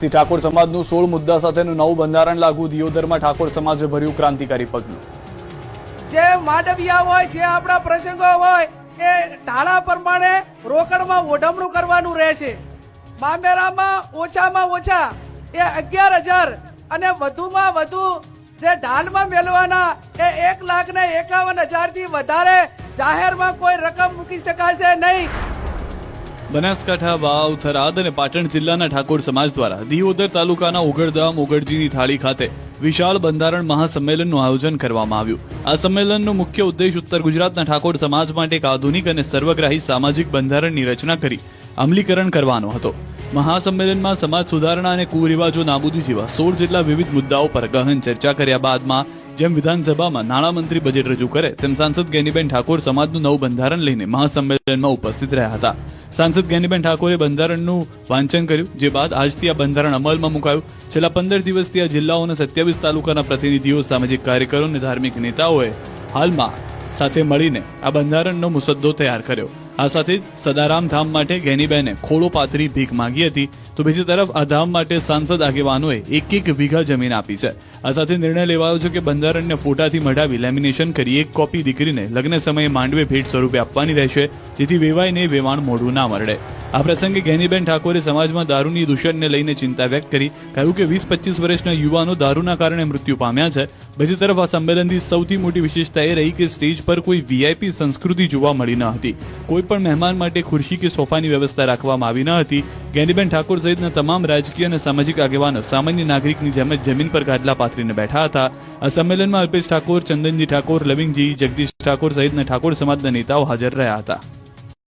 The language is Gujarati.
ઠાકોર સમાજનું 16 મુદ્દા સાથેનું નવું બંધારણ લાગુ દિયોદરમાં ઠાકોર સમાજે ભર્યું ક્રાંતિકારી પગલું। જે માંડવિયા હોય જે આપણા પ્રસંગો હોય એ ઢાળા પ્રમાણે રોકડમાં ઓઢમણું કરવાનું રહે છે। મામેરામાં ઓછામાં ઓછા એ 11,000 અને વધુમાં વધુ જે ઢાલમાં મેળવાના એ 1,51,000 થી વધારે જાહેરમાં કોઈ રકમ મૂકી શકાશે નહીં। બનાસકાંઠા, વાવ, થરાદ અને પાટણ જિલ્લાના ઠાકોર સમાજ દ્વારા દિયોદર તાલુકાના ઉગડધામ ઉગડજીની થાળી ખાતે વિશાળ બંધારણ મહાસંમેલનનું આયોજન કરવામાં આવ્યું। આ સંમેલનનો મુખ્ય ઉદ્દેશ ઉત્તર ગુજરાતના ઠાકોર સમાજ માટે એક આધુનિક અને સર્વગ્રાહી સામાજિક બંધારણની રચના કરી અમલીકરણ કરવાનો હતો। મહાસંમેલનમાં સમાજ સુધારણા અને કુરિવાજો નાબૂદી જેવા 16 જેટલા વિવિધ મુદ્દાઓ પર ગહન ચર્ચા કર્યા બાદમાં જેમ વિધાનસભામાં નાણામંત્રી બજેટ રજૂ કરે તેમ સાંસદ જ્ઞાનીબેન ઠાકોર સમાજનું નવું બંધારણ લઈને મહાસંમેલનમાં ઉપસ્થિત રહ્યા હતા। સાંસદ જ્ઞાનીબેન ઠાકોરે બંધારણનું વાંચન કર્યું, જે બાદ આજથી આ બંધારણ અમલમાં મુકાયું। છેલ્લા 15 દિવસથી આ જિલ્લાઓના 27 તાલુકાના પ્રતિનિધિઓ, સામાજિક કાર્યકરો અને ધાર્મિક નેતાઓએ હાલમાં સાથે મળીને આ બંધારણનો મુસદ્દો તૈયાર કર્યો। આ સાથે જ સદારામ ધામ માટે જ્ઞાનીબેને ખોળો પાથરી ભીખ માંગી હતી, તો બીજી તરફ આ ધામ માટે સાંસદ આગેવાનોએ 1 વીઘા જમીન આપી છે। આ સાથે નિર્ણય લેવાયો છે કે બંધારણને ફોટાથી મઢાવી લેમિનેશન કરી એક કોપી દીકરીને લગ્ન સમયે માંડવે ભેટ સ્વરૂપે આપવાની રહેશે, જેથી વેવાઈને વેવાણ મોઢું ના મરડે। આ પ્રસંગે જ્ઞાનીબેન ઠાકોરે સમાજમાં દારૂની દૂષણને લઈને ચિંતા વ્યક્ત કરી, કહ્યું કે 20-25 વર્ષના યુવાનો દારૂના કારણે મૃત્યુ પામ્યા છે। બીજી તરફ આ સંમેલનની સૌથી મોટી વિશેષતા એ રહી કે સ્ટેજ પર કોઈ વીઆઈપી સંસ્કૃતિ જોવા મળી ન હતી, કોઈ પણ મહેમાન માટે ખુરશી કે સોફાની વ્યવસ્થા રાખવામાં આવી ન હતી। જ્ઞાનીબેન ઠાકોર સહિતના તમામ રાજકીય અને સામાજિક આગેવાનો સામાન્ય નાગરિકની જેમ જ જમીન પર ગાદલા પાથરીને બેઠા હતા। આ સંમેલનમાં અલ્પેશ ઠાકોર, ચંદનજી ઠાકોર, લવિંગજી, જગદીશ ઠાકોર સહિતના ઠાકોર સમાજના નેતાઓ હાજર રહ્યા હતા।